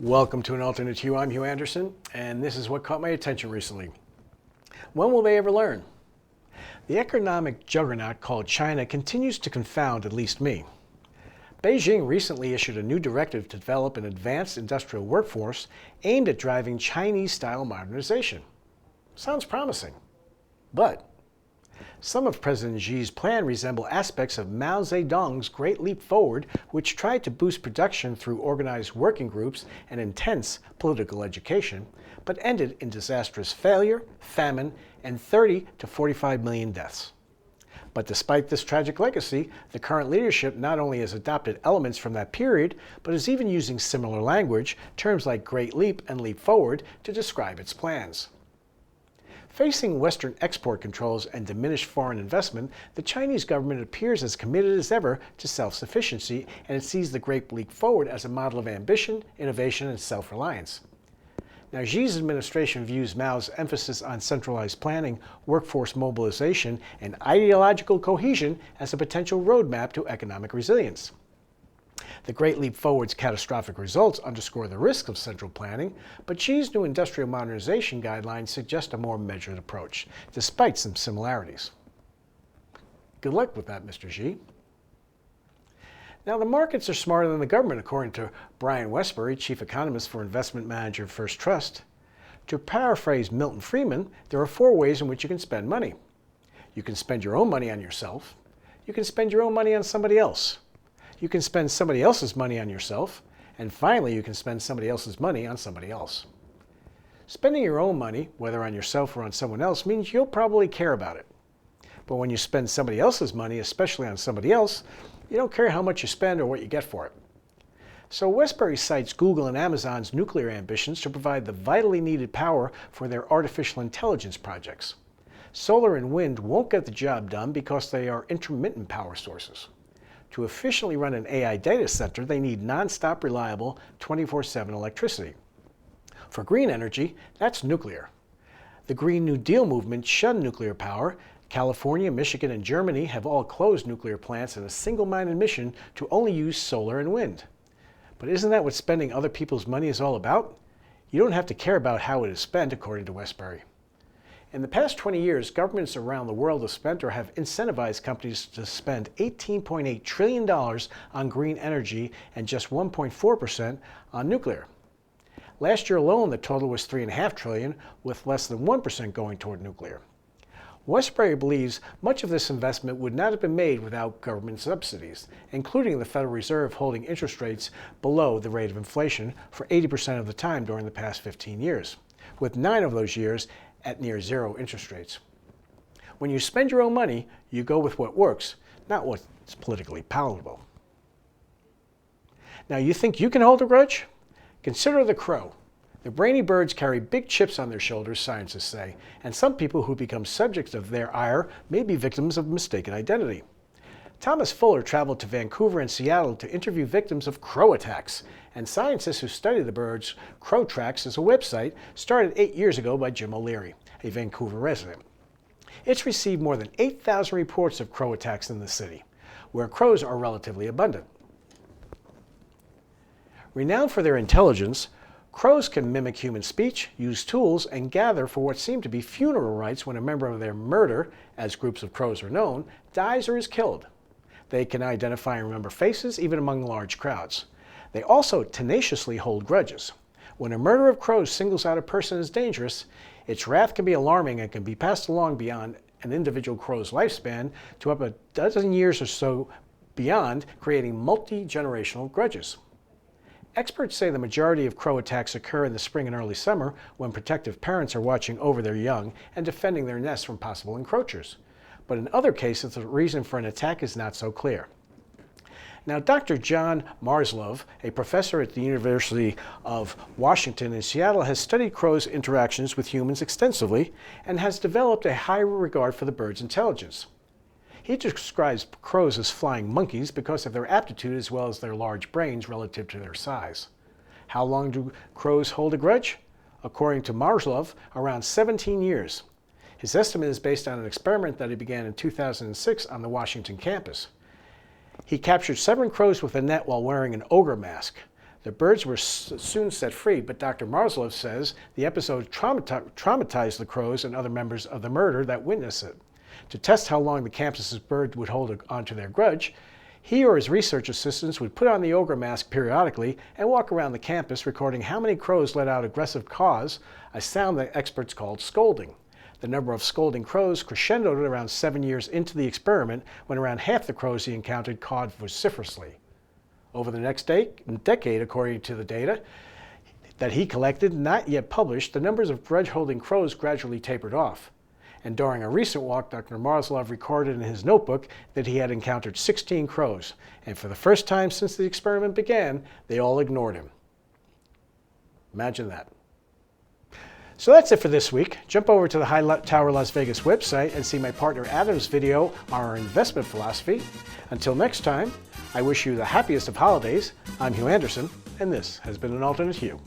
Welcome to an Alternate Hue. I'm Hugh Anderson, and this is what caught my attention recently. When will they ever learn? The economic juggernaut called China continues to confound at least me. Beijing recently issued a new directive to develop an advanced industrial workforce aimed at driving Chinese-style modernization. Sounds promising, but some of President Xi's plan resemble aspects of Mao Zedong's Great Leap Forward, which tried to boost production through organized working groups and intense political education, but ended in disastrous failure, famine, and 30 to 45 million deaths. But despite this tragic legacy, the current leadership not only has adopted elements from that period, but is even using similar language, terms like Great Leap and Leap Forward, to describe its plans. Facing Western export controls and diminished foreign investment, the Chinese government appears as committed as ever to self-sufficiency, and it sees the Great Leap Forward as a model of ambition, innovation, and self-reliance. Now, Xi's administration views Mao's emphasis on centralized planning, workforce mobilization, and ideological cohesion as a potential roadmap to economic resilience. The Great Leap Forward's catastrophic results underscore the risk of central planning, but Xi's new industrial modernization guidelines suggest a more measured approach, despite some similarities. Good luck with that, Mr. Xi. Now, the markets are smarter than the government, according to Brian Westbury, chief economist for investment manager First Trust. To paraphrase Milton Friedman, there are 4 ways in which you can spend money. You can spend your own money on yourself. You can spend your own money on somebody else. You can spend somebody else's money on yourself, and finally, you can spend somebody else's money on somebody else. Spending your own money, whether on yourself or on someone else, means you'll probably care about it. But when you spend somebody else's money, especially on somebody else, you don't care how much you spend or what you get for it. So Westbury cites Google and Amazon's nuclear ambitions to provide the vitally needed power for their artificial intelligence projects. Solar and wind won't get the job done because they are intermittent power sources. To efficiently run an AI data center, they need non-stop reliable 24/7 electricity. For green energy, that's nuclear. The Green New Deal movement shunned nuclear power. California, Michigan, and Germany have all closed nuclear plants in a single-minded mission to only use solar and wind. But isn't that what spending other people's money is all about? You don't have to care about how it is spent, according to Westbury. In the past 20 years, governments around the world have spent or have incentivized companies to spend $18.8 trillion on green energy and just 1.4% on nuclear. Last year alone, the total was $3.5 trillion, with less than 1% going toward nuclear. Westbury believes much of this investment would not have been made without government subsidies, including the Federal Reserve holding interest rates below the rate of inflation for 80% of the time during the past 15 years, with 9 of those years at near zero interest rates. When you spend your own money, you go with what works, not what's politically palatable. Now, you think you can hold a grudge? Consider the crow. The brainy birds carry big chips on their shoulders, scientists say, and some people who become subjects of their ire may be victims of mistaken identity. Thomas Fuller traveled to Vancouver and Seattle to interview victims of crow attacks, and scientists who study the birds. Crow Tracks is a website started 8 years ago by Jim O'Leary, a Vancouver resident. It's received more than 8,000 reports of crow attacks in the city, where crows are relatively abundant. Renowned for their intelligence, crows can mimic human speech, use tools, and gather for what seem to be funeral rites when a member of their murder, as groups of crows are known, dies or is killed. They can identify and remember faces, even among large crowds. They also tenaciously hold grudges. When a murder of crows singles out a person as dangerous, its wrath can be alarming and can be passed along beyond an individual crow's lifespan to up a dozen years or so beyond, creating multi-generational grudges. Experts say the majority of crow attacks occur in the spring and early summer when protective parents are watching over their young and defending their nests from possible encroachers. But in other cases, the reason for an attack is not so clear. Now, Dr. John Marslove, a professor at the University of Washington in Seattle, has studied crows' interactions with humans extensively and has developed a high regard for the bird's intelligence. He describes crows as flying monkeys because of their aptitude as well as their large brains relative to their size. How long do crows hold a grudge? According to Marslove, around 17 years. His estimate is based on an experiment that he began in 2006 on the Washington campus. He captured 7 crows with a net while wearing an ogre mask. The birds were soon set free, but Dr. Marzlov says the episode traumatized the crows and other members of the murder that witnessed it. To test how long the campus's bird would hold onto their grudge, he or his research assistants would put on the ogre mask periodically and walk around the campus recording how many crows let out aggressive caws, a sound that experts called scolding. The number of scolding crows crescendoed around 7 years into the experiment, when around half the crows he encountered cawed vociferously. Over the next decade, according to the data that he collected, not yet published, the numbers of grudge-holding crows gradually tapered off. And during a recent walk, Dr. Marzlov recorded in his notebook that he had encountered 16 crows, and for the first time since the experiment began, they all ignored him. Imagine that. So that's it for this week. Jump over to the Hightower Las Vegas website and see my partner Adam's video on our investment philosophy. Until next time, I wish you the happiest of holidays. I'm Hugh Anderson, and this has been an Alternate Hue.